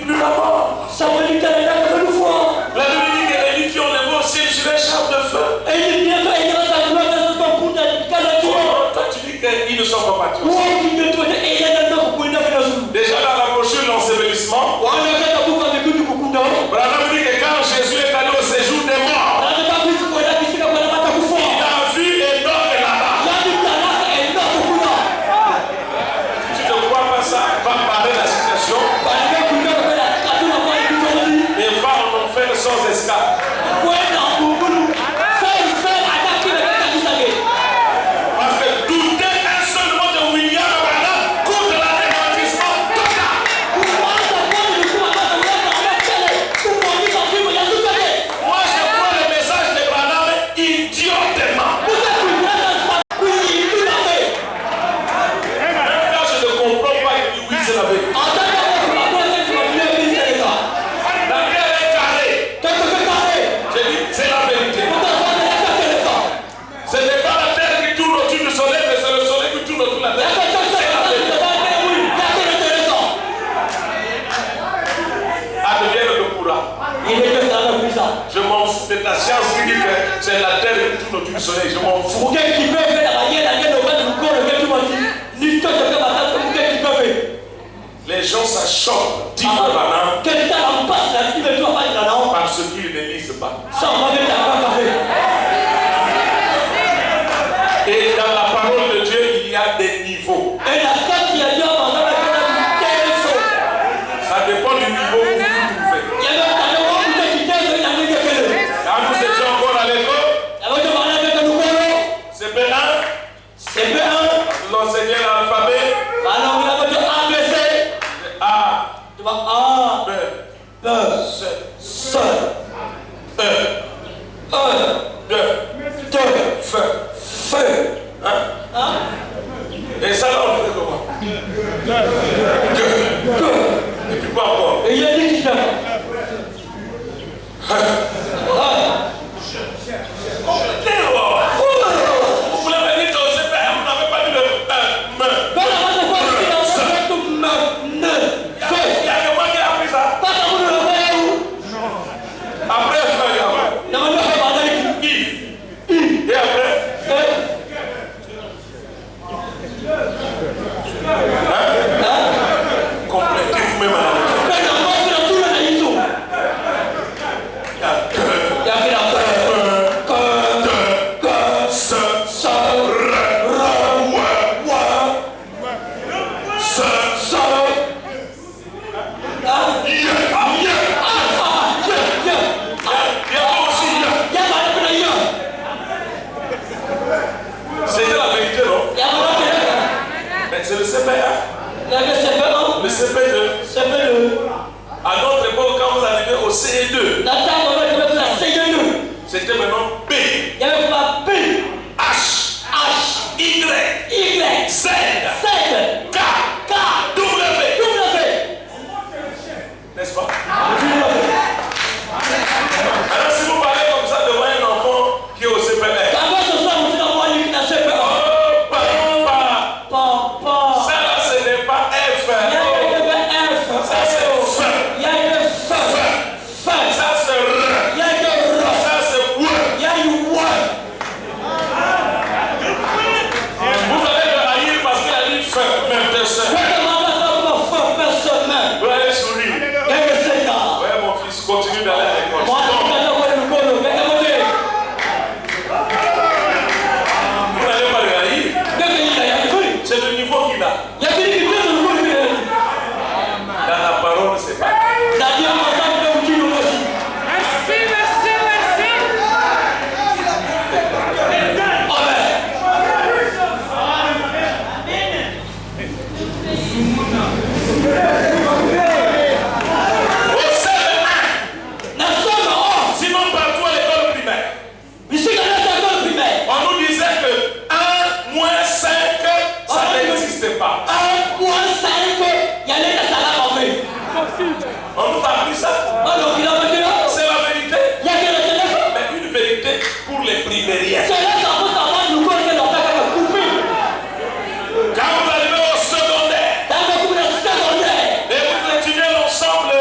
plus la mort. La Bible dit que les filles ont levé au ciel sur un char de feu. Oh, toi tu dis qu'ils ne sont pas partis. Déjà dans la brochure l'ensevelissement, Branham dit que quand Jésus est allé au séjour des morts, il a vu Enoch là-bas. Si tu ne crois pas ça, va parler de la situation et va en enfer sans escale. Parce que douter un seul mot de William Branham coûte l'anéantissement total. Moi je prends le message de Branham idiotement. Même quand je ne comprends pas, je dis oui, c'est la vérité. La terre est carrée. Je dis c'est la vérité. Ce n'est pas la terre qui tourne autour du soleil, mais c'est le soleil qui tourne autour de la terre. C'est la vérité. Advienne que pourra. Je m'en fous de ta science qui dit que c'est la terre qui tourne autour du soleil. Je m'en fous. Les gens s'achoppent, dit Branham, parce qu'ils ne lisent pas. Et dans la parole de Dieu, il y a des niveaux. Ça dépend du niveau où vous vous trouvez. Quand nous étions encore à l'école, CP1, nous enseignait l'alphabet. A, B, C, E, 2, F. Hein? Et ça là on fait comment? Et puis quoi encore? Et il y a dit qui vous voulez venir dans le CPR, vous n'avez pas dit le il y a que moi qui ai appris ça. Après, et après complétez vous-même à la c'est le CP1. Le CP2. À notre époque, quand vous arrivez au CE2, c'était maintenant B. H. Y. Z. K. W. N'est-ce pas? Alors si vous parlez comme ça devant un enfant qui est au CP1, continue d'aller à l'école. Vous n'allez pas le haïr. C'est le niveau qu'il a. Dans la parole, c'est pas. On nous a appris ça. C'est la vérité. Mais une vérité pour les primériens. Quand vous arrivez au secondaire et vous étudiez l'ensemble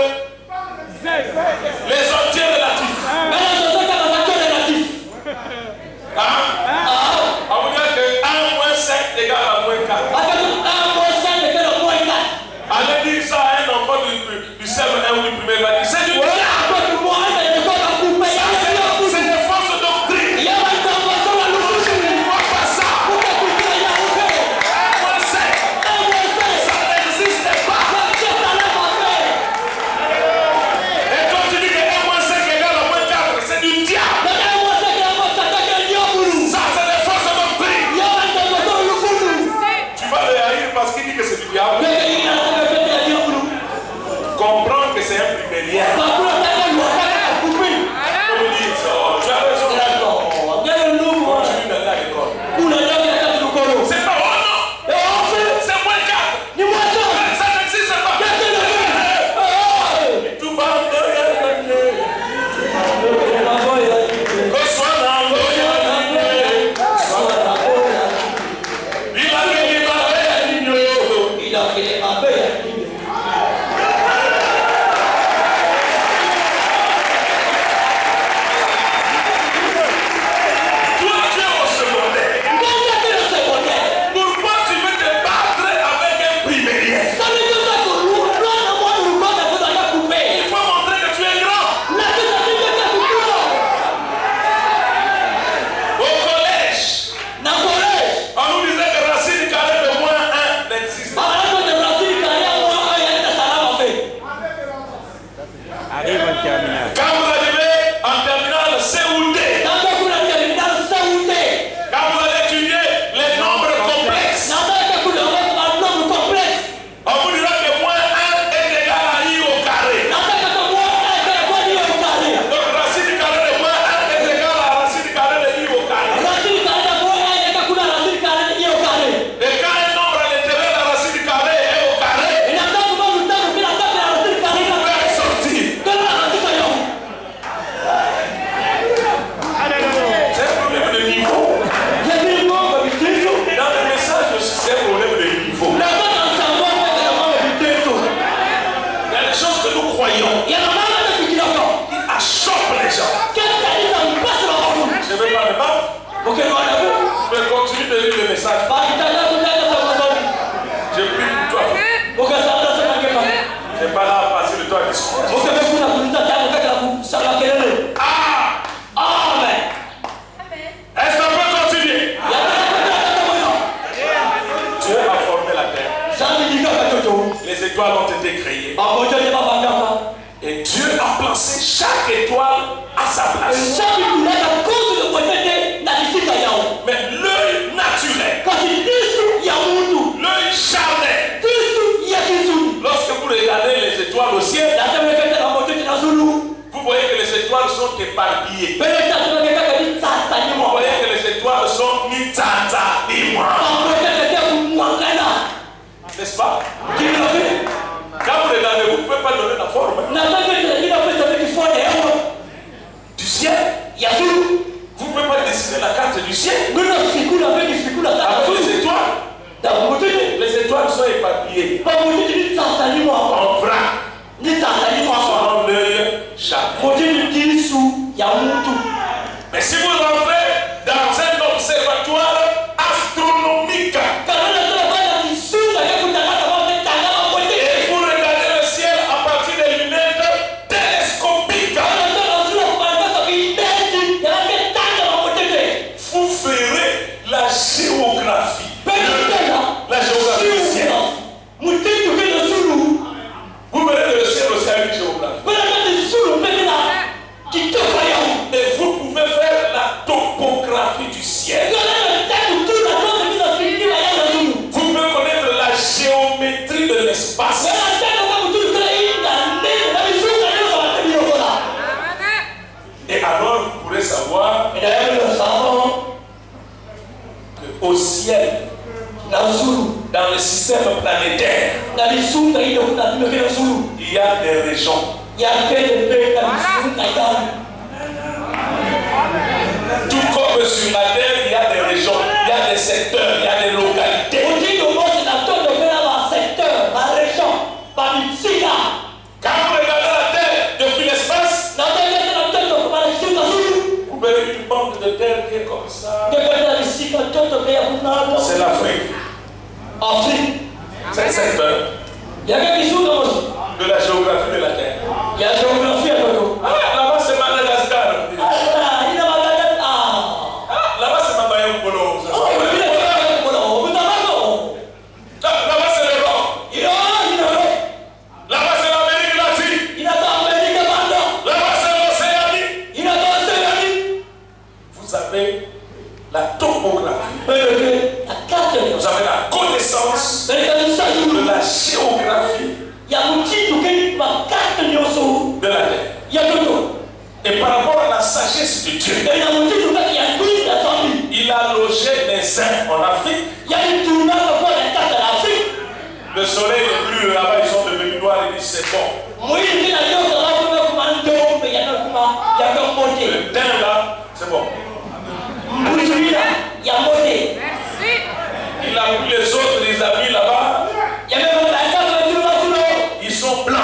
message. J'ai pris pour toi. Je n'ai pas là à passer le temps à discuter. Amen. Est-ce qu'on peut continuer? Dieu a formé la terre. Les étoiles ont été créées. Et Dieu a placé chaque étoile à sa place. Mais l'œil naturel, l'œil charnel, lorsque vous regardez les étoiles au ciel, vous voyez que les étoiles sont éparpillées. Vous voyez que les étoiles sont ni tata ni moi. N'est-ce pas? Quand vous regardez, vous ne pouvez pas donner la forme du ciel. Vous ne pouvez pas dessiner la carte du ciel. Avec les étoiles. Les étoiles sont éparpillées. En vrac. Selon l'œil charnel. Mais si vous entrez dans un observatoire astronomique, et vous regardez le ciel à partir des lunettes télescopiques, vous verrez la géographie. La géographie du ciel. Vous verrez le ciel aussi avec une géographie. Et vous pouvez faire la topographie du ciel. Vous pouvez connaître la géométrie de l'espace. Et alors vous pourrez savoir qu'au ciel, dans le système planétaire, il y a des régions. Tout comme sur la terre, il y a des régions, il y a des secteurs, il y a des localités. Quand vous regardez la terre depuis l'espace, vous verrez une bande de terre qui est comme ça. C'est l'Afrique. C'est un secteur de la géographie de la terre. Là-bas c'est Madagascar. Là-bas c'est Mabayambolo. Là-bas c'est l'Europe. Là-bas c'est l'Amérique latine. Là-bas c'est l'Océanie. Vous avez la topographie. Vous avez la connaissance de la géographie de la terre. Et par rapport à la sagesse de Dieu, il a logé les uns en Afrique. Le soleil n'est plus là-bas, ils sont devenus noirs et disent c'est bon. Le teint là, c'est bon. Il a pris les autres, les amis là-bas. Ils sont blancs.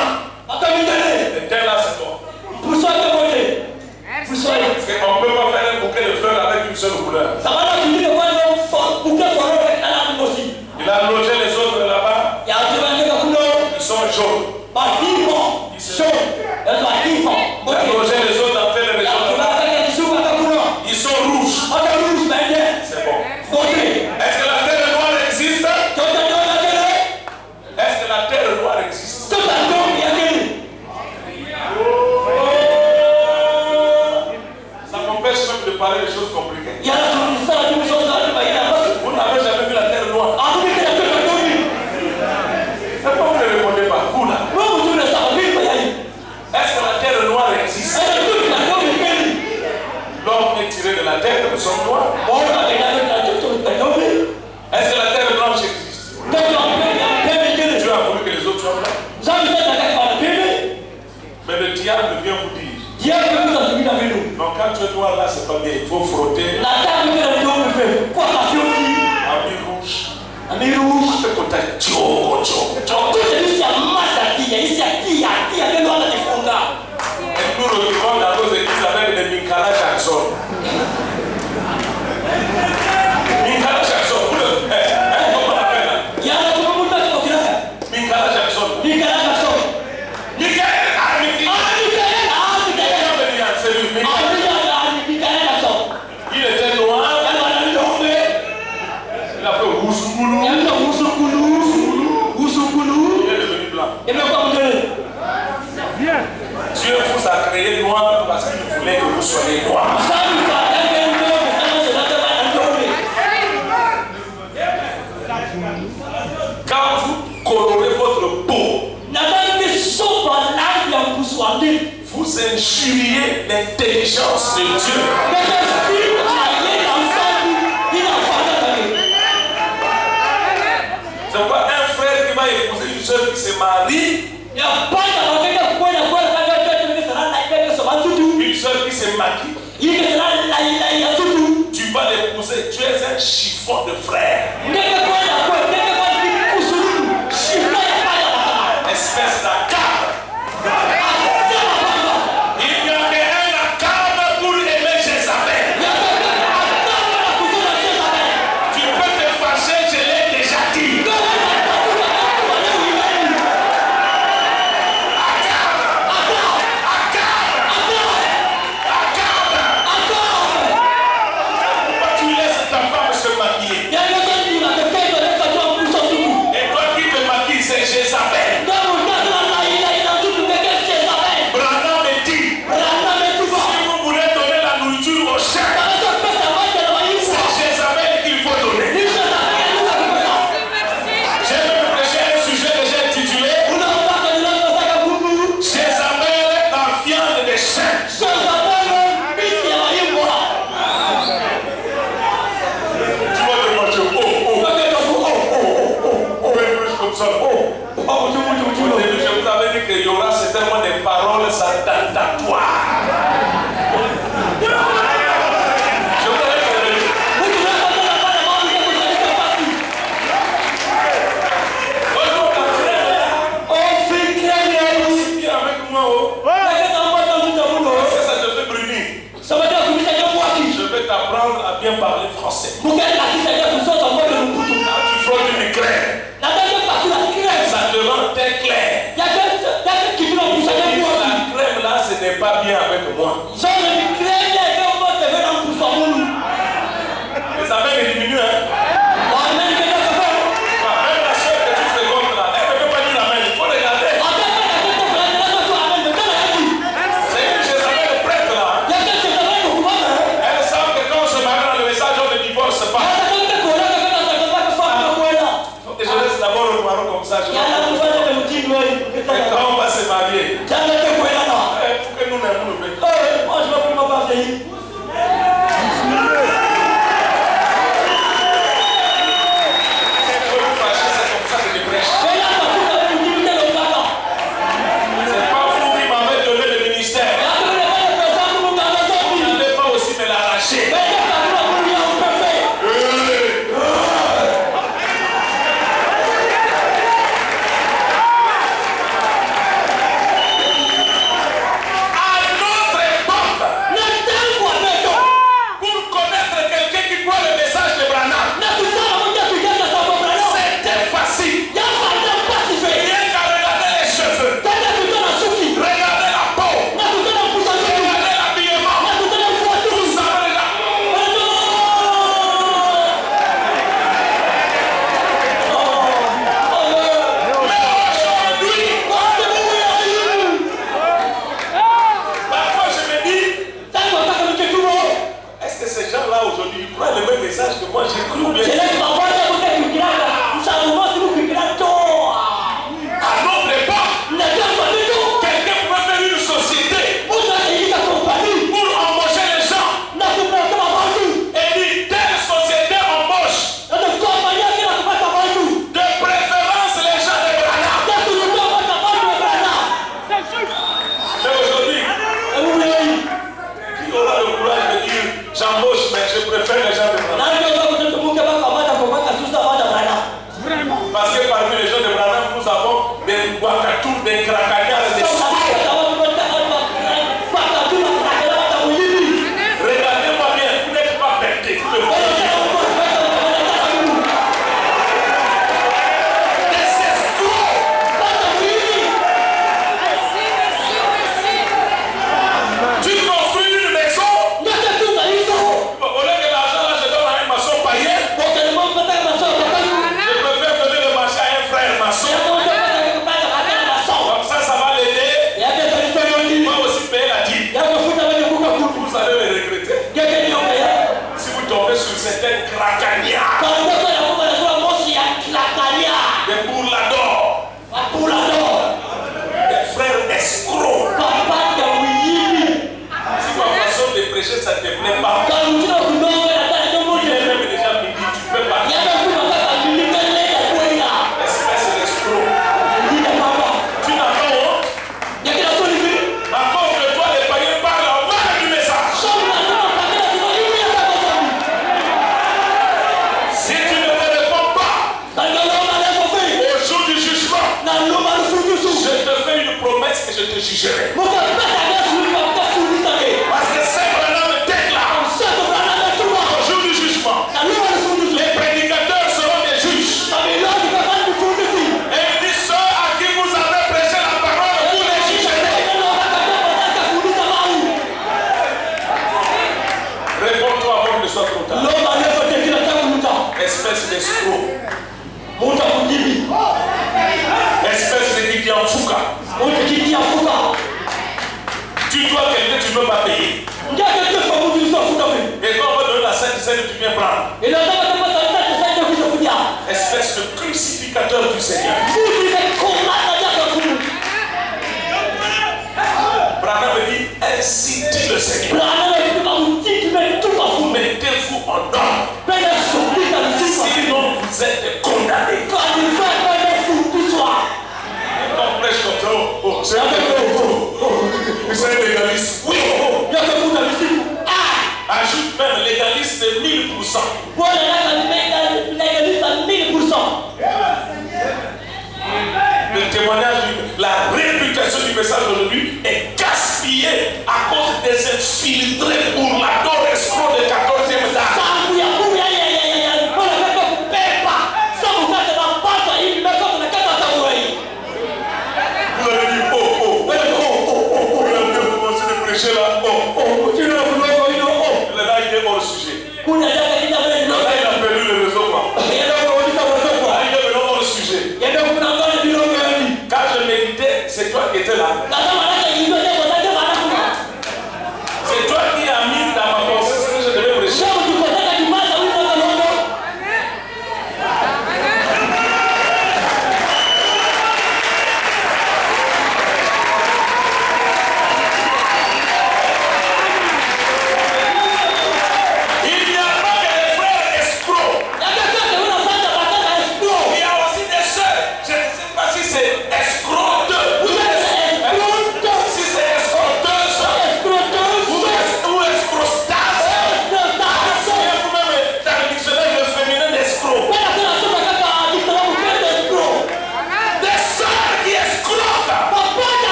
Le teint là, c'est bon. Parce qu'on ne peut pas faire un bouquet de fleurs avec une seule couleur. Il a logé les autres là-bas. Ils sont jaunes. Il a logé les autres dans telle région là-bas. Ils sont rouges. C'est bon. Est-ce que la terre noire existe? Est-ce que la terre noire existe? Ça m'empêche même de parler des choses compliquées. Vous n'avez jamais vu la terre noire. Pourquoi vous ne répondez pas? Vous là. Est-ce que la terre noire existe? L'homme est tiré de la terre, nous sommes noirs. Est-ce que la terre blanche existe? Dieu a voulu que les autres soient blancs. Mais le diable vient vous dire. Donc quand tu es noir là, c'est pas bien. Il faut frotter. Ami rouge. Et nous retrouvons dans nos églises avec des Minkala Jackson. Minkala Jackson, vous le Dieu vous a créé noir parce qu'il voulait que vous soyez noir. Quand vous colorez votre peau, vous injuriez l'intelligence de Dieu. C'est pas un frère qui va épouser une soeur qui se marie. Une soeur qui se maquille. Tu vas l'épouser. Tu es un chiffon de frère. Espèce d'accabre. Il n'y a qu'un accabre pour aimer Jézabel. Tu peux te fâcher, je l'ai déjà dit. Tu laisses ta femme se maquiller. Et toi qui te maquilles, c'est Jézabel. Branham me dit, si vous voulez donner la nourriture au chien, c'est Jézabel qu'il faut donner. J'ai même prêché un sujet que j'ai intitulé Jézabel, la viande des chiens. Tu vas te manger, comme ça. Au début, je vous avais dit qu'il y aura certainement des paroles attentatoires. Je vous avais dit. Viens avec moi. Ça te fait brûler. Je vais t'apprendre à bien parler français. Quand tu frottes une crème, ça te rend très clair. La crème là, ce n'est pas bien avec moi. Les abeilles diminuent, hein? Même la soeur que tu fréquentes là, elle ne peut pas dire la main, il faut regarder. C'est que Jézabel est prête là. Elles savent que quand on se marie dans le message, on ne divorce pas. Donc je laisse d'abord le noir comme ça. Et quand on va se marier, pour que nous n'ayons nous fait. te jugerai. Parce que c'est Branham déclare au jour du jugement, les prédicateurs seront des juges. Et il dit ceux à qui vous avez prêché la parole, vous les jugerez. Réponds-toi avant que ce soit trop tard. Espèce d'escroc. Espèce de Kiki en Fouka. Tu dois quelqu'un, tu ne peux pas payer. Et quand on va donner la Sainte Seine, tu viens prendre. Espèce de crucificateur du Seigneur. Branham dit, ainsi dit le Seigneur. Mettez-vous en ordre. Sinon vous êtes condamnés. Quand on prêche comme ça, c'est un légaliste. Oui. Ajoute même légaliste de 1000%. Le témoignage, la réputation du message d'aujourd'hui est gaspillée à cause des infiltrés pour la dor escroc de 14e date. Vous avez dit prêcher là, le gars il est hors sujet. Le gars il a perdu le réseau. Là il est vraiment hors sujet. Quand je méditais, c'est toi qui étais là. C'est toi qui as mis dans ma pensée ce que je devais prêcher. Vous êtes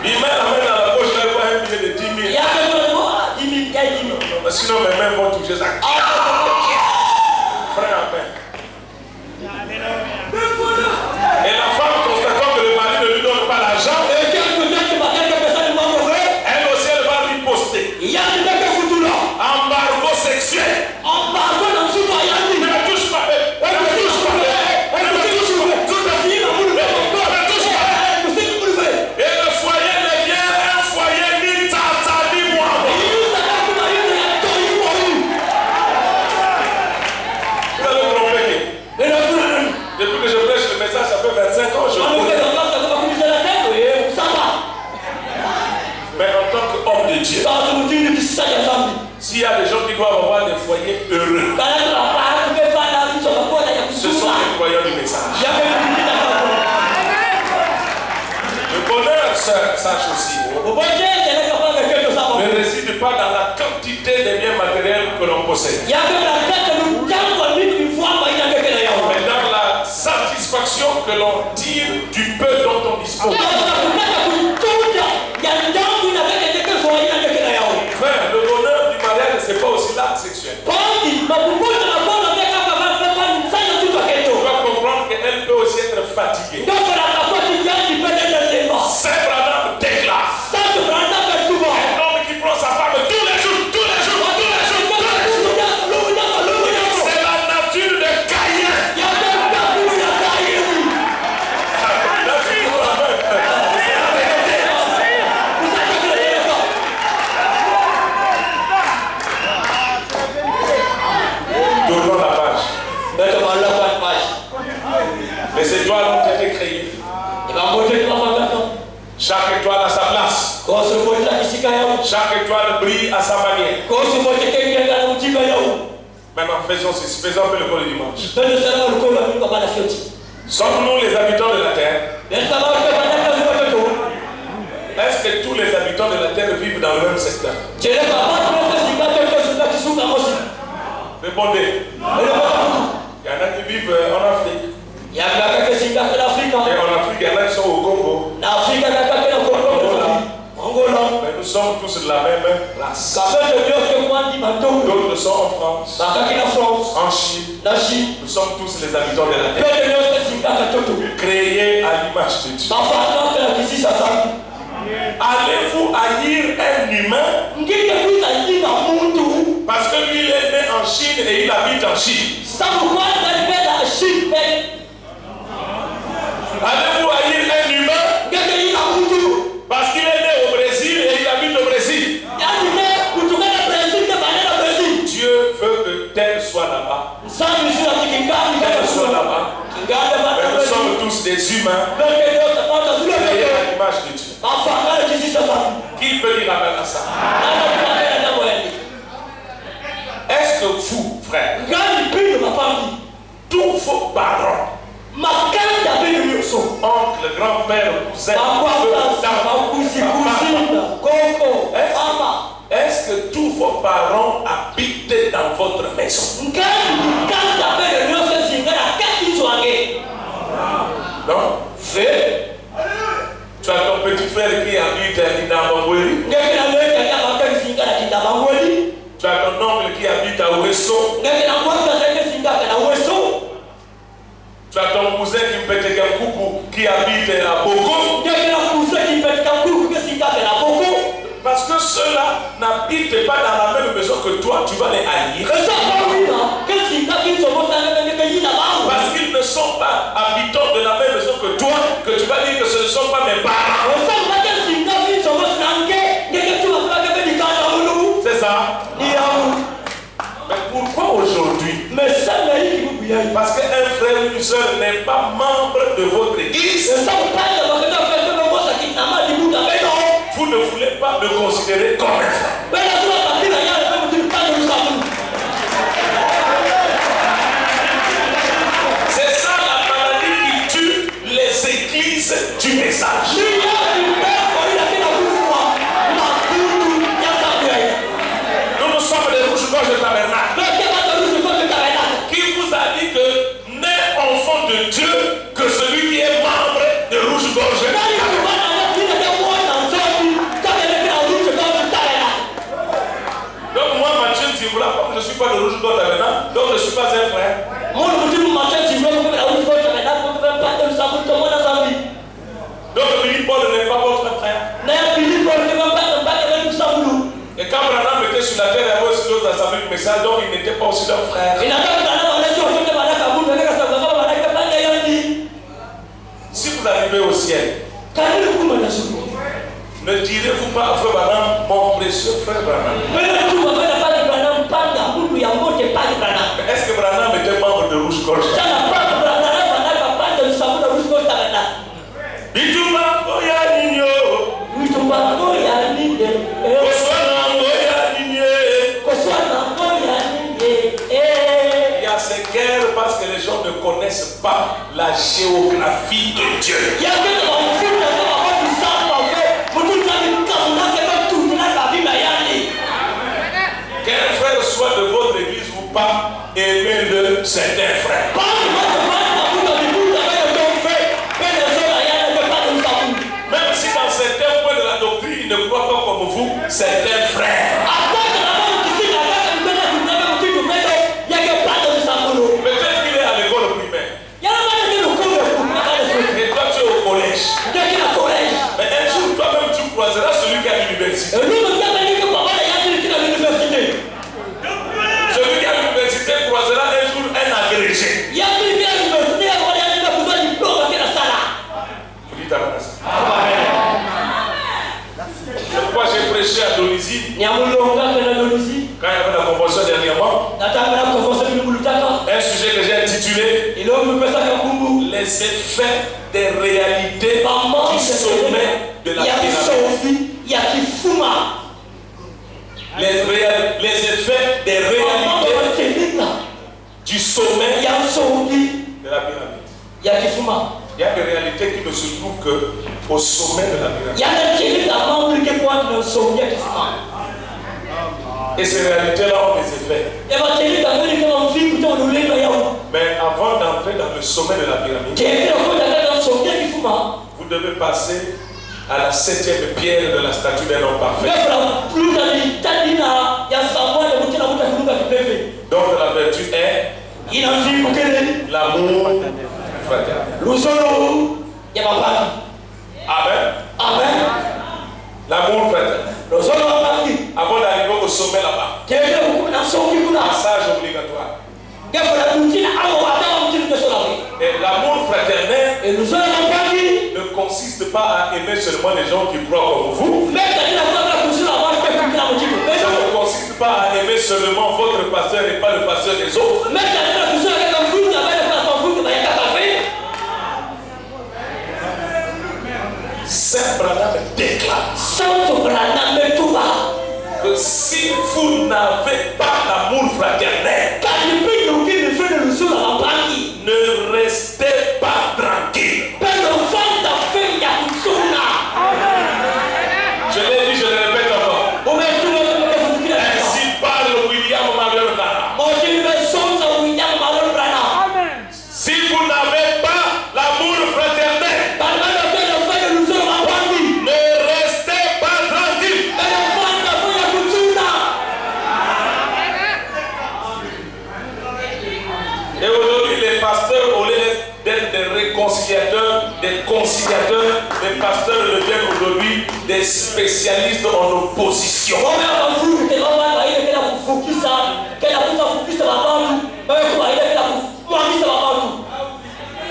Il met la main dans la poche, là, il voit un billet de 10 000. Il y a quelqu'un qui dit, 10 000, il y a 10 000. Sinon, mes mains vont toucher ça. Frère à main. Et la femme, constatant que le mari ne lui donne pas l'argent, elle aussi, elle va riposter. Embargo sexuel. Ne me touche pas. Ne me touche pas. Ne me touche pas. Et le foyer devient un foyer ni tata ni moi. Vous allez me tromper. Depuis que je prêche le message, ça fait 25 ans, je connais. Mais en tant qu'homme de Dieu, s'il y a des gens qui doivent avoir des foyers heureux, ce sont les croyants du message. Le bonheur, sache aussi, ne réside pas dans la quantité des biens matériels que l'on possède, mais dans la satisfaction que l'on tire du peu dont on dispose. Frère, le bonheur du mariage, c'est pas aussi l'acte sexuel. Tu dois comprendre qu'elle peut aussi être fatiguée. C'est Branham déclare. Un homme qui prend sa femme tous les jours. C'est la nature de Caïn. Tournons la page. Les étoiles ont été créées. Chaque étoile a sa place. Chaque étoile brille à sa manière. Maintenant, faisons ceci. Faisons un peu le col du dimanche. Sommes-nous les habitants de la terre? Est-ce que tous les habitants de la terre vivent dans le même secteur? Répondez. Il y en a qui vivent en Afrique. Et en Afrique, il y en a qui sont au Congo. Mais nous sommes tous de la même race. D'autres sont en France, en Chine. Nous sommes tous les habitants de la terre, créés à l'image de Dieu. Allez-vous haïr un humain parce que lui il est né en Chine et il habite en Chine? Allez-vous haïr un humain parce qu'il est né au Brésil et il habite au Brésil? Dieu veut que tel soit là-bas, tel soit là-bas. Mais nous sommes tous des humains créés à l'image de Dieu. Qui peut dire amen à ça? Est-ce que vous, frère, tous vos parents, oncle, grand-père, cousin, est-ce que tous vos parents habitent dans votre maison? Non? Tu as ton petit frère qui habite à Kinabangweli. Tu as ton oncle qui habite à Ouesso. Tu as ton cousin qui pète un coucou qui habite à Boko. Parce que ceux-là n'habitent pas dans la même maison que toi, tu vas les haïr. Parce qu'ils ne sont pas habitants de la même maison que toi, que tu vas dire que ce ne sont pas mes parents. C'est ça? Mais pourquoi aujourd'hui? Parce qu'un frère ou une soeur n'est pas membre de votre église, vous ne voulez pas me considérer comme un frère. C'est ça la maladie qui tue les églises du message. Nous sommes des rouges-gorges de tabernacle. Qui vous a dit que n'est enfant de Dieu que celui qui est membre de rouge-gorge? sur la terre, il y avait aussi d'autres assemblées du message, donc ils n'étaient pas aussi leurs frères. Si vous arrivez au ciel, ne direz-vous pas, frère Branham, mon précieux frère Branham. Est-ce que Branham était membre de Rouge Gorge? Il y a ces guerres parce que les gens ne connaissent pas la géographie de Dieu. Qu'un frère soit de votre église ou pas, aimez-le, c'est un frère. Même si dans certains points de la doctrine, il ne croit pas comme vous, c'est un frère. Peut-être qu'il est à l'école primaire. Et toi, tu es au collège. Mais un jour, toi-même, tu croiseras celui qui est à l'université. Celui qui est à l'université croisera un jour un agrégé. Vous dites à ma ça. C'est pourquoi j'ai prêché à Donizy. Quand il y avait la convention dernièrement, un sujet que j'ai intitulé les effets des réalités du sommet de la pyramide. Les effets des réalités du sommet de la pyramide. Il y a des réalités qui ne se trouvent qu'au sommet de la pyramide. Et ces réalités-là ont des effets. Mais avant d'entrer dans le sommet de la pyramide, vous devez passer à la 7e pierre de la statue d'un homme parfait. Donc la vertu est l'amour fraternel. Amen. L'amour fraternel. Avant d'arriver au sommet là-bas, passage obligatoire. Et l'amour fraternel ne consiste pas à aimer seulement les gens qui croient comme vous. Ça ne consiste pas à aimer seulement votre pasteur et pas le pasteur des autres. Saint Branham déclare que si vous n'avez pas l'amour fraternel, ne restez pas tranquille. Je l'ai dit, je le répète encore. Ainsi parle William Marion Branham. Si vous n'avez pas l'amour fraternel, ne restez pas tranquille. Et aujourd'hui, les pasteurs, au lieu d'être des réconciliateurs, des conciliateurs, les pasteurs deviennent aujourd'hui des spécialistes en opposition.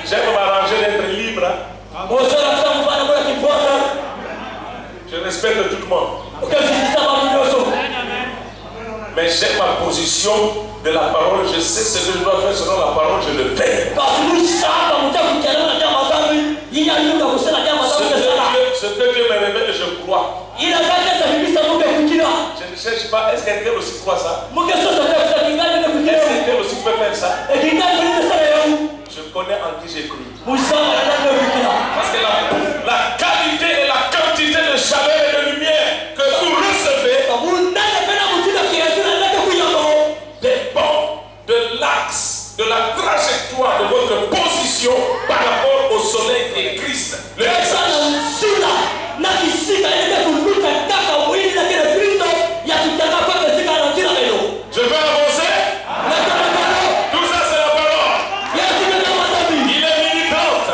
J'aime m'arranger d'être libre. Je respecte tout le monde. Mais j'aime ma position de la parole. Je sais ce que je dois faire selon la parole, je le fais. Ce que Dieu me révèle, je crois. Je ne cherche pas. Est-ce qu'elle aussi croit ça? Est-ce qu'elle aussi peut faire ça? Je connais en qui j'ai cru. Parce que la qualité et la quantité de chaleur et de lumière que vous recevez dépend de l'axe, de la trajectoire de votre position par rapport au soleil de Christ. Le je vais avancer. Tout ça c'est la parole. Il est militante.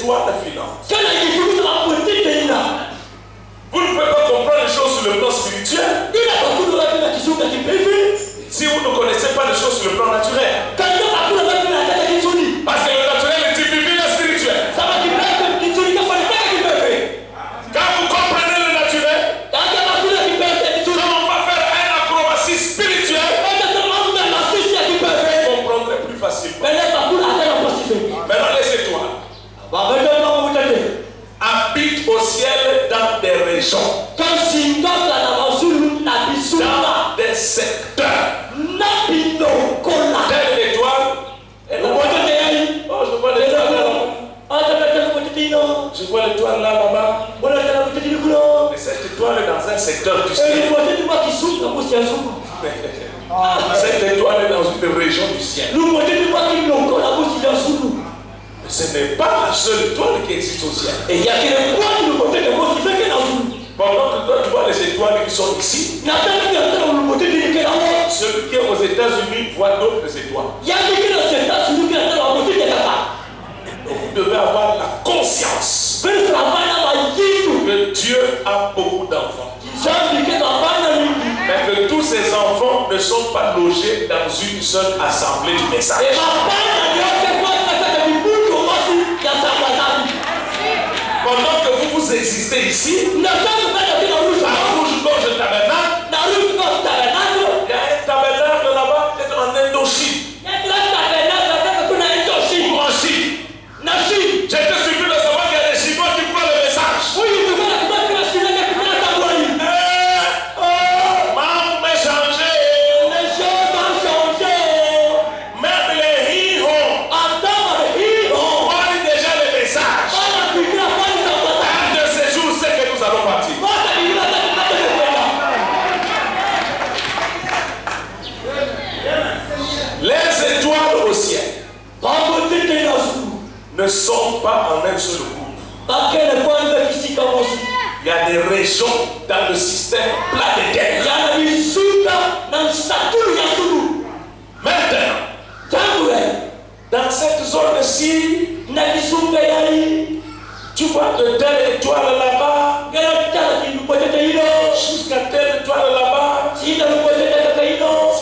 étoiles filantes. Vous ne pouvez pas comprendre les choses sur le plan spirituel si vous ne connaissez pas les choses sur le plan naturel. Parce que le naturel est typifié le spirituel. Quand vous comprenez le naturel, nous n'allons pas faire un acrobatie spirituelle. Vous comprendrez plus facilement. Maintenant les étoiles habitent au ciel dans des régions, dans des secteurs. Telle étoile est là. Oh, je vois l'étoile là. Je vois l'étoile là, là-bas. Mais cette étoile est dans un secteur du ciel. Cette étoile est dans une région du ciel. Mais ce n'est pas la seule étoile qui existe au ciel. Pendant que toi tu vois les étoiles qui sont ici, celui qui est aux États-Unis voit d'autres étoiles. Donc vous devez avoir la conscience que Dieu a beaucoup d'enfants. Mais que tous ces enfants ne sont pas logés dans une seule assemblée du message. Pendant que vous existez ici, à Rouge-Gorge Tabernacle, il y a un tabernacle là-bas, peut-être en Indochine. Ou en Chine. J'étais surpris de savoir qu'il y a des Chinois qui croient le message. Maman m'a changé. Même les hihons voient déjà le message. Un de ces jours, c'est que nous allons partir. Les étoiles au ciel ne sont pas en un seul groupe. Il y a des régions dans le système planétaire. Maintenant, dans cette zone-ci, tu vois de telle étoile là-bas, jusqu'à telle étoile là-bas. Si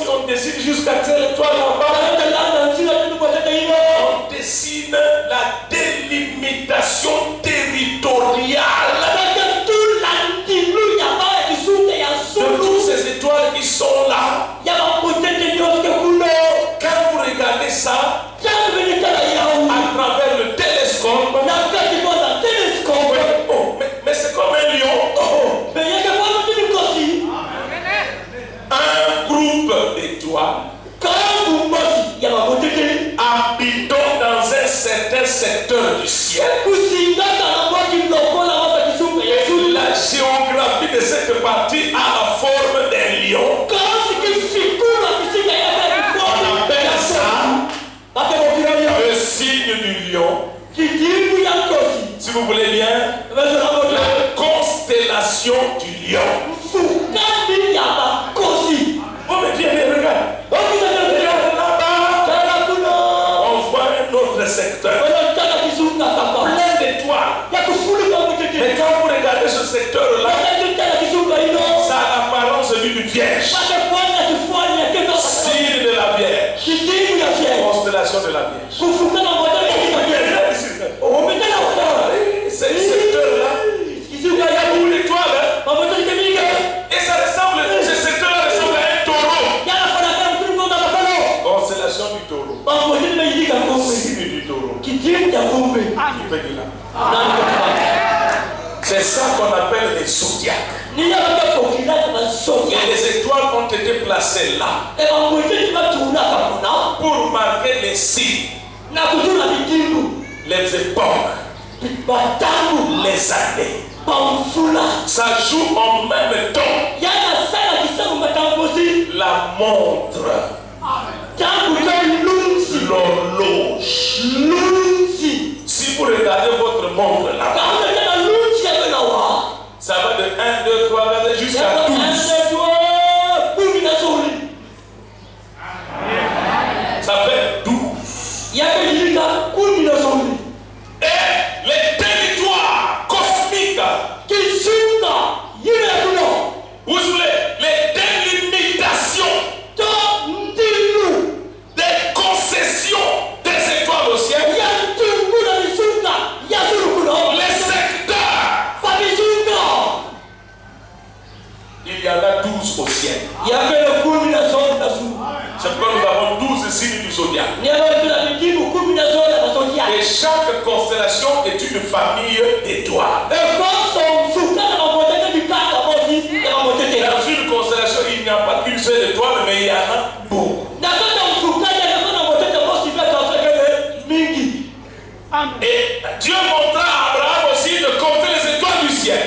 on décide jusqu'à telle étoile là-bas, on dessine la délimitation territoriale de toutes ces étoiles qui sont là. Quand vous regardez ça à travers le télescope, mais c'est comme un lion. Un groupe d'étoiles habitant dans un certain secteur du ciel. La géographie de cette partie a la forme d'un lion. On appelle ça le signe du lion. Si vous voulez bien, la constellation du lion. Oh mais viens, regarde. Là-bas, on voit un autre secteur. Plein d'étoiles. Mais quand vous regardez ce secteur-là, ça a l'apparence d'une vierge. Signe de la vierge. Constellation de la vierge. C'est le secteur-là. Il y a beaucoup d'étoiles. Et ça ressemble, ce secteur-là ressemble à un taureau. Constellation du taureau. Signe du taureau. C'est ça qu'on appelle les zodiacs. Et les étoiles ont été placées là pour marquer les signes, les époques, les années. Ça joue en même temps. La montre, l'horloge. Si vous regardez votre montre là, ça va de 1, 2, 3, 4 jusqu'à 12. Ça fait 12. Et les zodiaque. Et chaque constellation est une famille d'étoiles. Dans une constellation, il n'y a pas qu'une seule étoile, mais il y en a beaucoup. Et Dieu montra à Abraham aussi de compter les étoiles du ciel.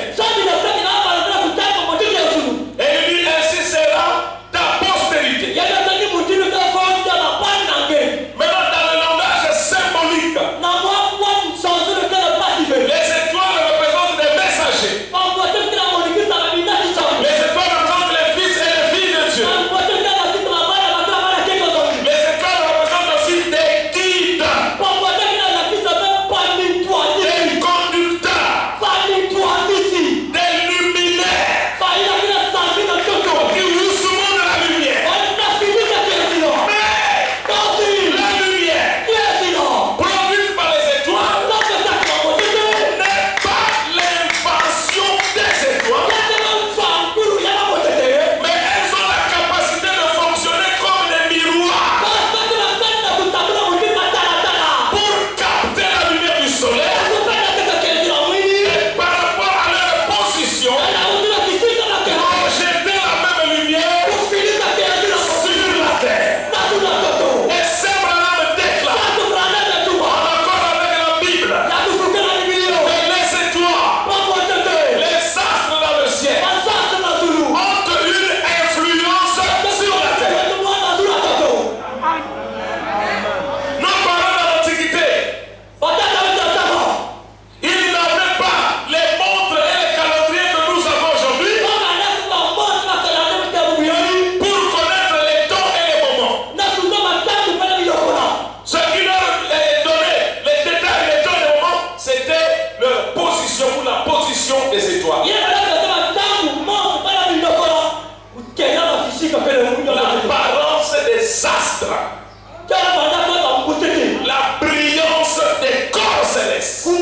Et il dit, ainsi sera ta postérité. Maintenant, dans le langage symbolique, les étoiles représentent des messagers. Les étoiles représentent les fils et les filles de Dieu. Les étoiles représentent aussi des guides, des conducteurs, des luminaires, qui vous souvent de la lumière. Mais la lumière produite par les étoiles n'est pas l'invention des étoiles, mais elles ont la capacité de fonctionner comme des miroirs pour capter la lumière du soleil et par rapport à leur position, projeter la même lumière sur la terre. Et c'est Branham déclare, en accord avec la Bible, que les étoiles, les astres dans le ciel, ont une influence sur la terre. Nos parents dans l'Antiquité, ils n'avaient pas les montres et les calendriers que nous avons aujourd'hui pour connaître les temps et les moments. Ce qui leur donnait les détails, les temps et les moments, c'était leur position ou la position des étoiles. L'apparence des astres, la brillance des corps célestes, la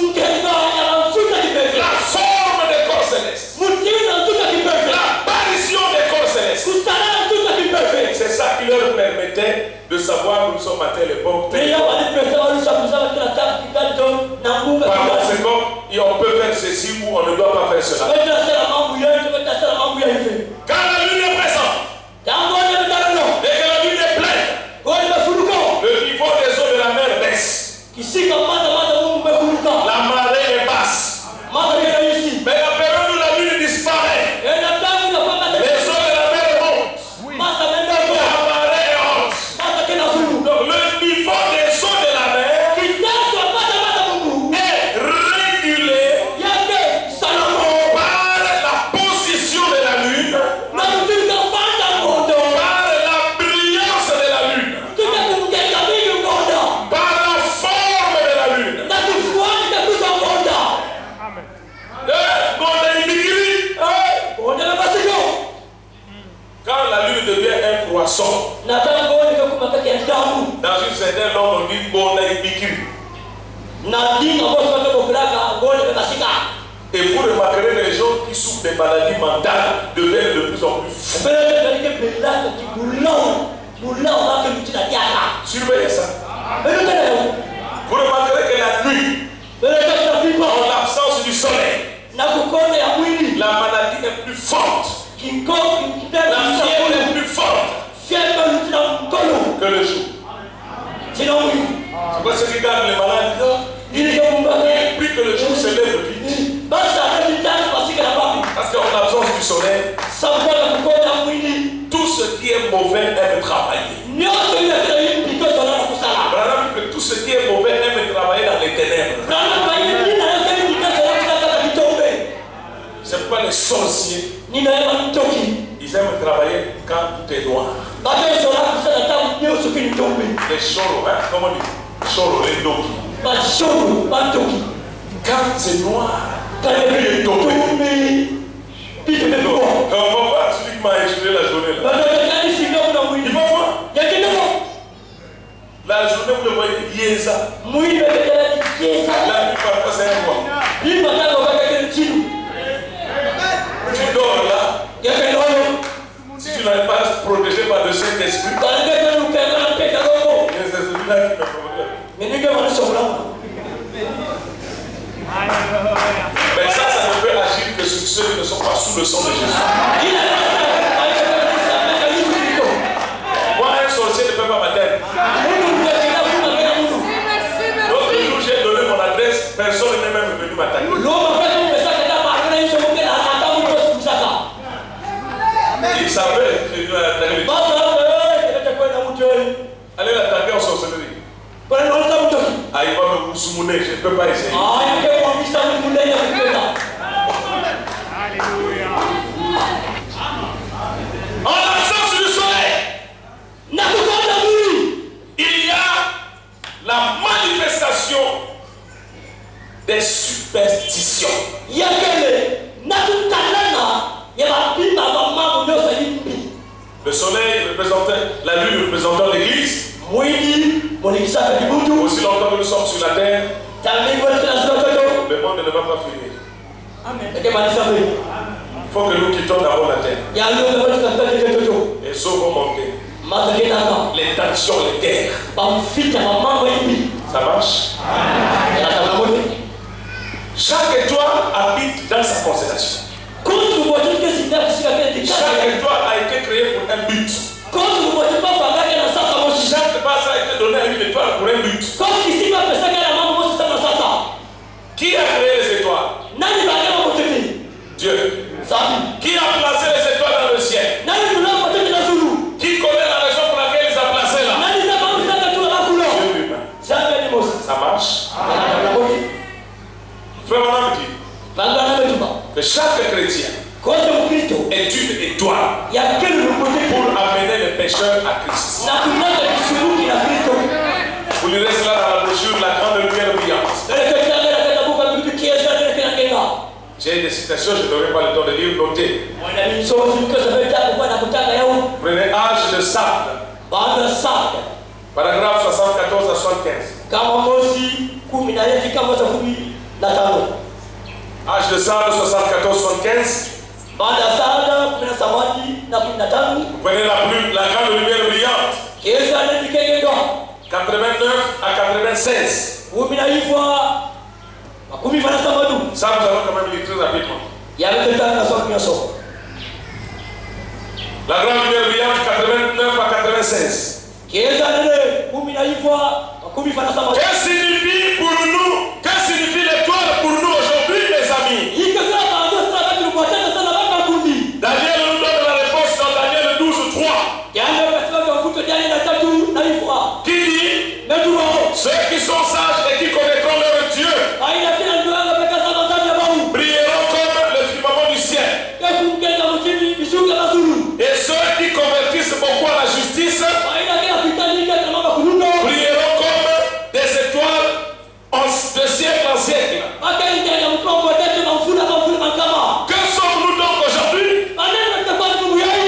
forme des corps célestes, l'apparition des corps célestes. C'est ça qui leur permettait de savoir que nous sommes à telle époque. Par conséquent, on peut faire ceci ou on ne doit pas faire cela. Quand la lune est présente et que la lune est pleine, le niveau des eaux de la mer baisse. La marée est basse. Mais la période où la lune disparaît, les eaux de la mer montent. La marée est haute. Donc le niveau des eaux de la mer est régulé par la position de la lune, par la brillance de la lune, par la forme de la lune. Quand la lune devient un croissant, dans une certaine langue on dit Bona Ibikiri. Et vous remarquerez que les gens qui souffrent des maladies mentales deviennent de plus en plus fous. Surveillez ça. Vous remarquerez que la nuit, en l'absence du soleil, la maladie est plus forte. La fièvre est plus forte que le jour. C'est quoi ce qui garde les malades? Plus que le jour se lève vite. Parce qu'en l'absence du soleil, tout ce qui est mauvais aime travailler. Branham dit que tout ce qui est mauvais aime travailler dans les ténèbres. C'est pourquoi les sorciers, ils aiment travailler quand tout est noir. Les choros, hein, comment on dit? Choros, les doki. Quand c'est noir, il est tombé. On va voir celui qui m'a échoué la journée là. Il va voir. La journée vous le voyez, Yéza. La nuit parfois c'est un mois. Tu dors là. Si tu n'arrives pas à se protéger par le Saint-Esprit, les là qui me provoque. Mais nous devons aller sur là. Mais ça ne peut agir que sur ceux qui ne sont pas sous le sang de Jésus. Moi, un sorcier ne peut pas m'atteindre. L'autre jour, j'ai donné mon adresse, personne n'est même venu m'attaquer. Il savait que je vais attaquer. Allez l'attaquer en sorcellerie. Ah, il va me soumouner, je ne peux pas essayer. En l'absence du soleil, il y a la manifestation des superstitions. Le soleil représentait, la lune représentant l'église. Aussi longtemps que nous sommes sur la terre, le monde ne va pas finir. Il faut que nous quittions d'abord la terre. Et eaux vont monter. Les tensions, les guerres. Ça marche? Chaque étoile habite dans sa constellation. Chaque étoile a été créée pour un but. Chaque base a été donnée à une étoile pour un but. Qui a créé les étoiles? Dieu. Qui a placé les étoiles dans le ciel? Qui connaît la raison pour laquelle il les a placées là? Dieu lui-même. Ça marche? Frère Maman me dit que chaque chrétien est une étoile pour amener les pécheurs à Christ. Vous lirez cela dans la brochure La Grande Lumière Brillante. J'ai des citations, je n'aurai pas le temps de lire, notez. Prenez Âge de sable. Paragraphe 74 à 75. Âge de sable 74-75. Vous prenez la grande lumière brillante. 89 à 96. Ça, nous allons quand même lire très rapidement. La grande lumière brillante 89 à 96. Que signifie pour nous, que signifie l'étoile pour nous aujourd'hui, mes amis? Daniel nous donne la réponse dans Daniel 12, 3. Qui dit? Ceux qui sont sages et qui connaîtront leur Dieu brilleront comme le firmament du ciel. Et ceux qui convertissent beaucoup à la justice brilleront comme des étoiles de siècle en siècle. Que sommes-nous donc aujourd'hui?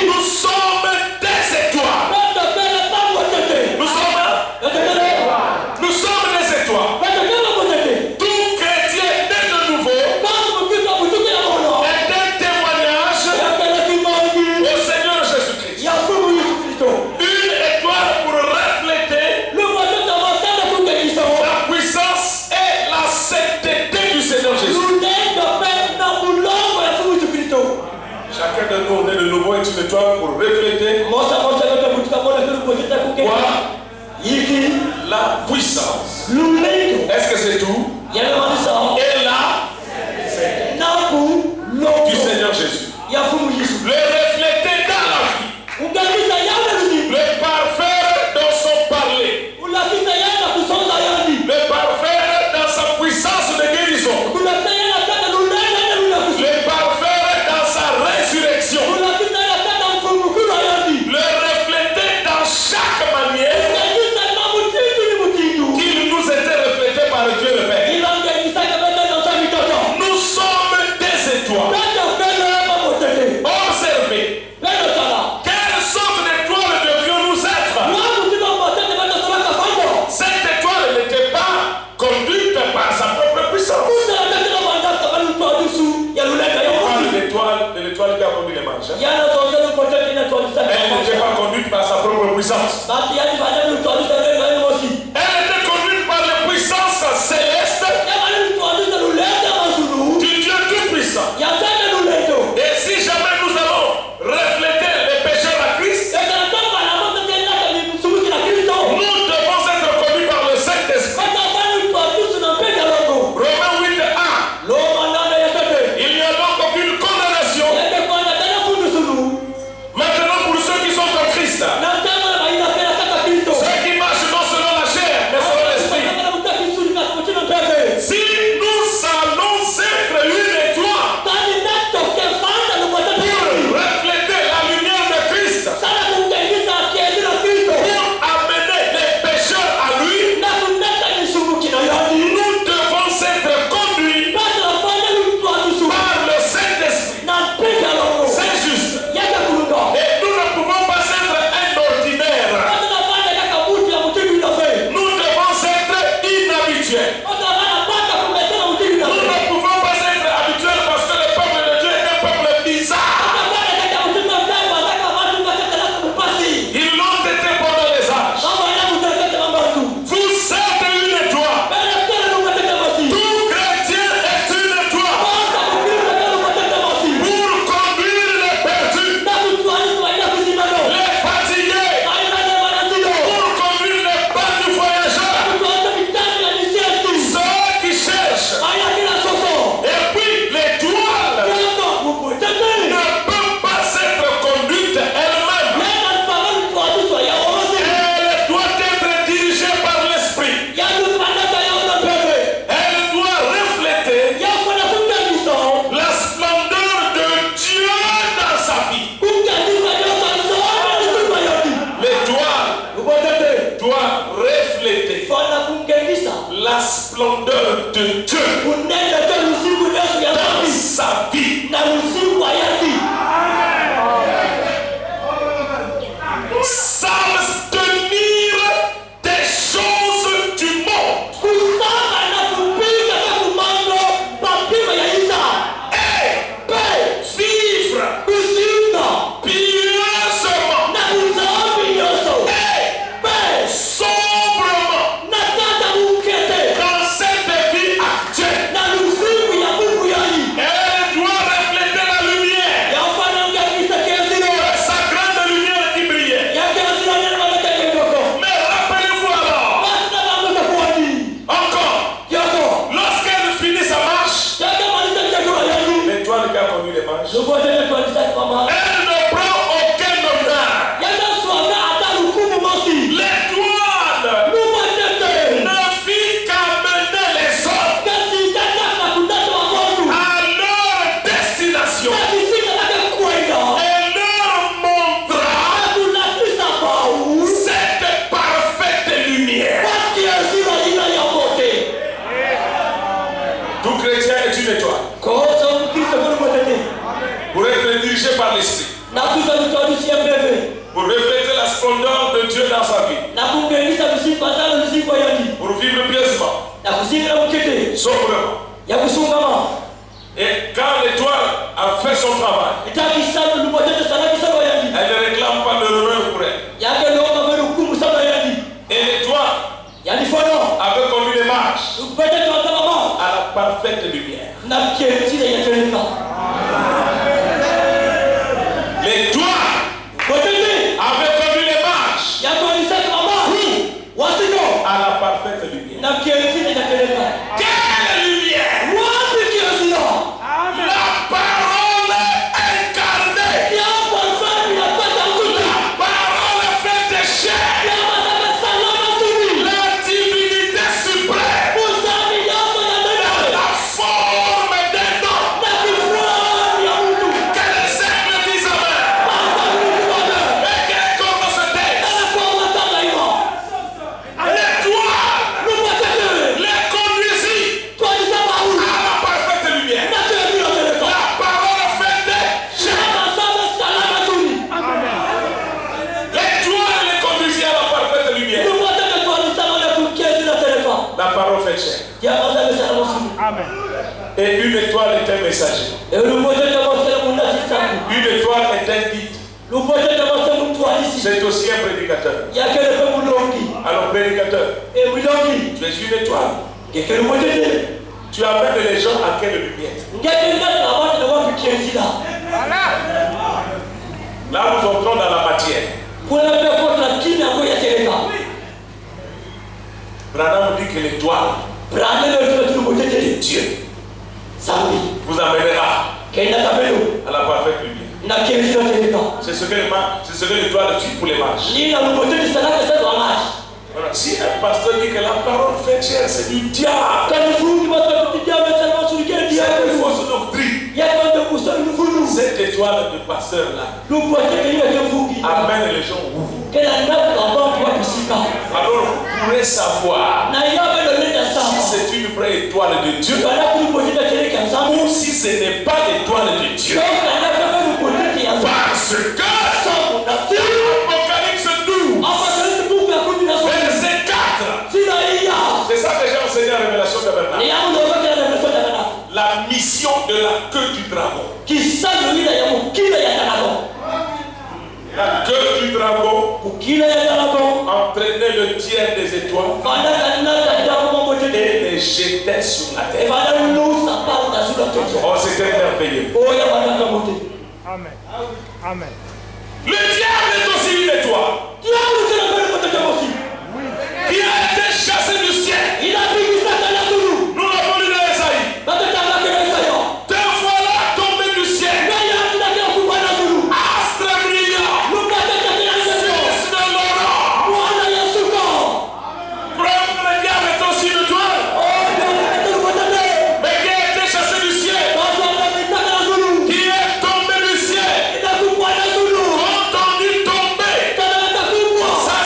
Nous sommes des étoiles. Nous sommes des étoiles. Tout chrétien né de nouveau est un témoignage au Seigneur Jésus-Christ. Une étoile pour refléter la puissance et la sainteté du Seigneur Jésus. Chacun de nous né de nouveau est une étoile pour refléter quoi? La puissance. Est-ce que c'est tout? Et là, du Seigneur Jésus. Le refléter dans la vie. Le parfaire dans son parler. Le parfaire dans sa puissance de guérison. Le parfaire dans sa résurrection. Le refléter dans chaque manière qu'il nous était reflété par Dieu le Père. Nous sommes des étoiles. Observez. Quelle sorte d'étoile devions-nous être? Cette étoile n'était pas conduite par sa propre puissance. De l'étoile qui a conduit les manches. Elle n'était pas conduite par sa propre puissance. Elle splendeur de Dieu dans sa vie. Sans tenir des choses du monde. Et vivre pieusement et sobrement dans cette vie actuelle. Elle doit refléter la lumière, sa grande lumière qui brillait. Mais rappelez-vous alors, encore, lorsqu'elle finit sa marche, l'étoile qui a conduit les marches, elle ne prend aucun honneur. L'étoile ne fit qu'amener les hommes à leur destination et leur montra cette parfaite lumière. Tout chrétien est une étoile pour être dirigé par l'esprit, pour refléter la splendeur de Dieu dans sa vie, pour vivre pieusement, sobrement. Et quand l'étoile a fait son travail, elle ne réclame pas de l'honneur pour elle. Et l'étoile avait conduit les marches à la parfaite lumière. L'étoile avait conduit les marches à la parfaite lumière. Quelle lumière! La parole incarnée, la parole faite chair, la divinité suprême, la forme d'un homme, que les aigles disent amen, et que les corbeaux se taisent. L'étoile les conduisit à la parfaite lumière. La parole faite chair. L'étoile les conduisit à la parfaite lumière. La parole faite chair. Amen. Et une étoile est un messager. Une étoile est un guide. C'est aussi un prédicateur. Alors prédicateur, tu es une étoile. Tu amènes les gens à quelle lumière? Là nous entrons dans la matière. Branham dit que l'étoile de Dieu vous amènera à la parfaite lumière. C'est ce que l'étoile fit pour les marches. Voilà. Si un pasteur dit que la parole fait chair, c'est du diable. C'est une fausse doctrine. Cette étoile de pasteur-là amène les gens où? Alors vous pourrez savoir si c'est une vraie étoile de Dieu ou si ce n'est pas l'étoile de Dieu. Parce que Apocalypse 12, verset 4, c'est ça que j'ai enseigné en Révélation tabernacle. La mission de la queue du dragon. La queue du dragon entraînait le tiers des étoiles et les jetait sur la terre. Oh, c'était merveilleux. Amen. Amen. Le diable est aussi une étoile qui a été chassé du ciel. Nous l'avons lu dans Esaïe. Te voilà tombé du ciel. Astre brillant. Fils de l'aurore. Preuve, le diable est aussi une étoile. Mais qui a été chassé du ciel. Qui est tombé du ciel. Entendu tomber. Ça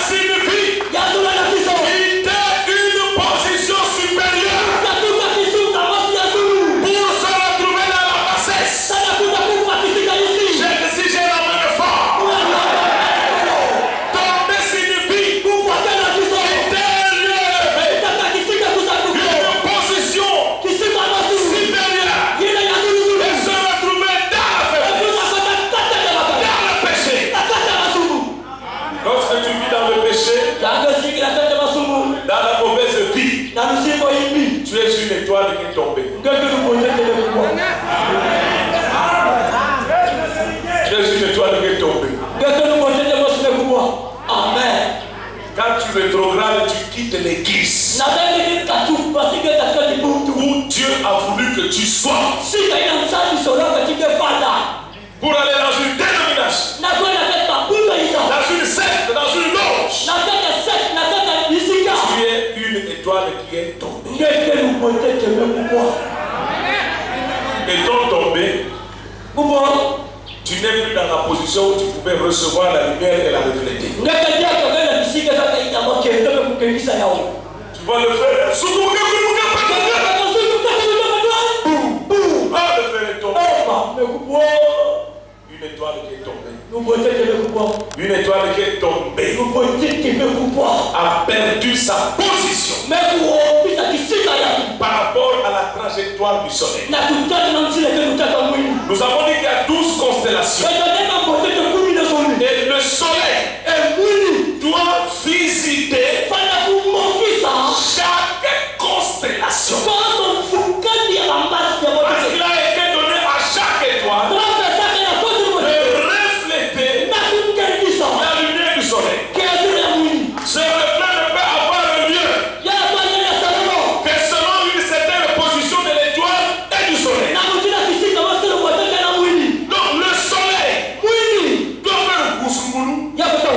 étoile qui est tombée. Jésus, une étoile qui est tombée. Amen. Quand tu rétrogrades, tu quittes l'église où Dieu a voulu que tu sois pour aller dans une dénomination, dans une secte, dans une loge. Tu es une étoile qui est tombée. Étant tombé, tu n'es plus dans la position où tu pouvais recevoir la lumière et la refléter. Tu vois le frère, le frère est tombé. Une étoile qui est tombée. Une étoile qui est tombée a perdu sa position par rapport à la trajectoire du soleil. Nous avons dit qu'il y a 12 constellations. Et le soleil doit visiter chaque constellation. Parce qu'il a été donné à chaque étoile de refléter la lumière du soleil. Ce reflet ne peut avoir lieu que selon une certaine position de l'étoile et du soleil. Donc le soleil doit faire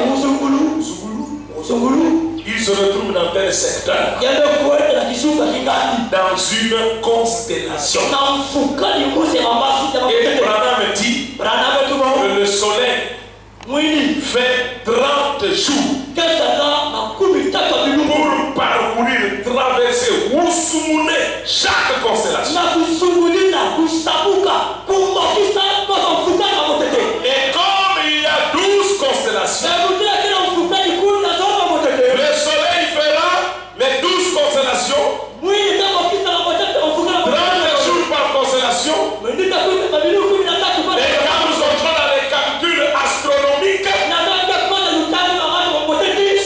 Goussoumboulou. Il se retrouve dans tel secteur, dans une constellation. Et Branham dit que le soleil fait 30 jours pour parcourir, traverser, Woussoumouné chaque constellation. Et comme il y a 12 constellations, le soleil fera les 12 constellations, 30 jours par constellation. Et quand nous entrons dans les calculs astronomiques,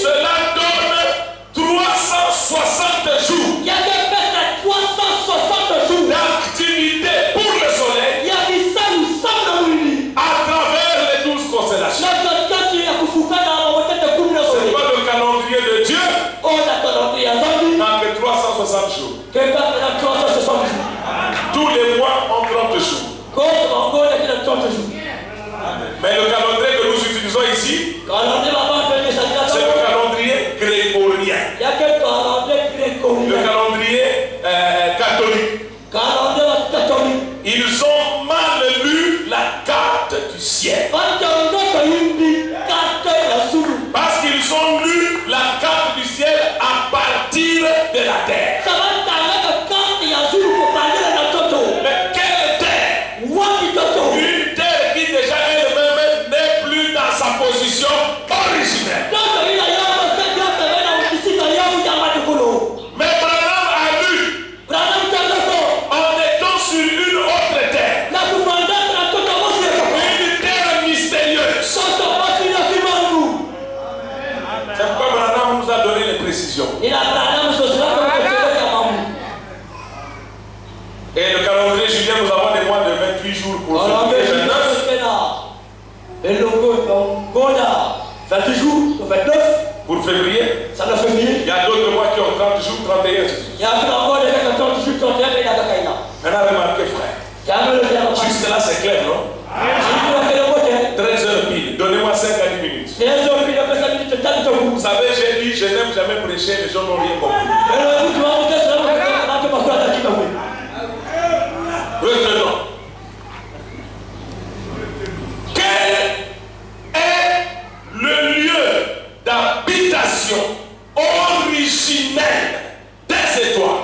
cela donne 360 jours d'activité pour le soleil à travers les 12 constellations. C'est pas le calendrier de Dieu dans les 360 jours. Tous les mois ont 30 jours. Mais le calendrier que nous utilisons ici, c'est le calendrier grégorien. Le calendrier catholique. Ils ont mal lu la carte du ciel. Parce qu'ils ont lu la carte du ciel à partir de la terre. Mais quelle terre? Une terre qui déjà elle-même n'est plus dans sa position originelle. Mais Branham a lu en étant sur une autre terre. Une terre mystérieuse. C'est pourquoi Branham nous a donné les précisions. Et le calendrier julien, nous avons des mois de 28 jours pour ce qui est 29. Pour février, il y a d'autres mois qui ont 30 jours, 31 jours. Maintenant, remarquez, frère. Jusque là, c'est clair, non? 13 heures pile. Donnez-moi 5 à 10 minutes. Vous savez, j'ai dit, je n'aime jamais prêcher, les gens n'ont rien compris. Retenons. Quel est le lieu d'habitation originel des étoiles?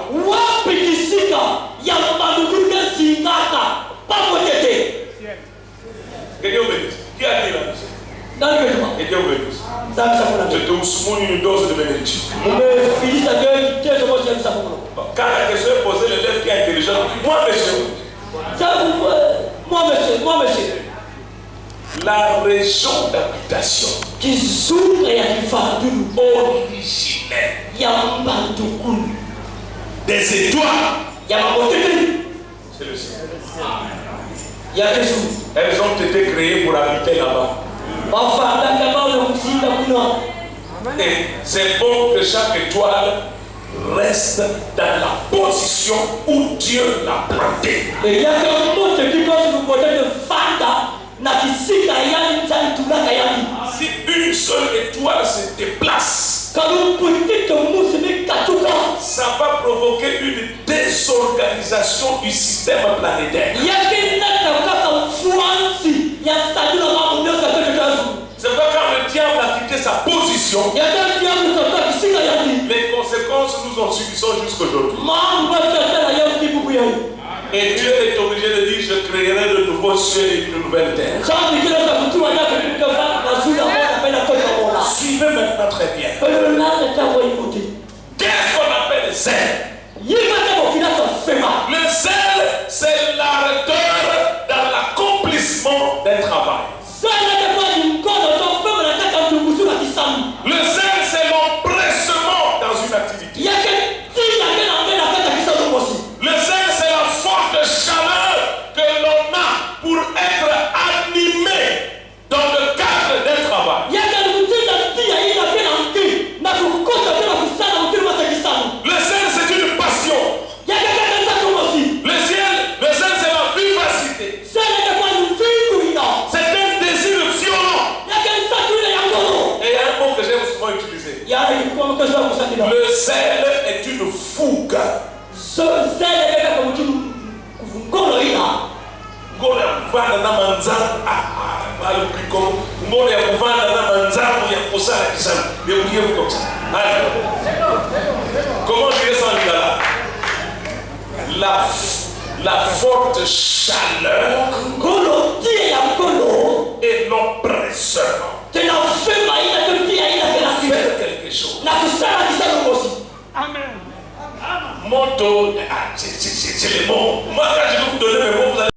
Que Dieu bénisse. Qui a dit la mission? Que Dieu bénisse. Je te soumets une dose de bénédiction. Quand la question est posée, l'élève qui est intelligent, moi monsieur. La région d'habitation originelle des étoiles C'est le ciel. Elles ont été créées pour habiter là-bas. Et c'est bon que chaque étoile reste dans la position où Dieu l'a plantée. Si une seule étoile se déplace, ça va provoquer une désorganisation du système planétaire. C'est pourquoi quand le diable a quitté sa position, les conséquences nous en subissons jusqu'aujourd'hui. Et Dieu est obligé de dire, je créerai de nouveaux cieux et une nouvelle terre. Suivez maintenant très bien. Qu'est-ce qu'on appelle zèle? Le zèle, c'est l'ardeur dans l'accomplissement d'un travail. Le zèle, c'est l'empressement dans une activité. Le zèle, c'est la forte chaleur que l'on a pour être animé dans le cadre d'un travail. Le zèle, c'est une passion. Le zèle, c'est la vivacité. C'est un désir violent. Et il y a un mot que j'aime souvent utiliser. Le zèle est une fougue. Ngolo ya kuvanda na manzangu ngolo ya kuvanda na manzangu ya kusala kisana ndio comme ça. Comment dire ça en lingala? La forte chaleur et l'oppresseur faire quelque chose. Amen. Moto, c'est les mots. Moi quand je vais vous donner mes mots, vous allez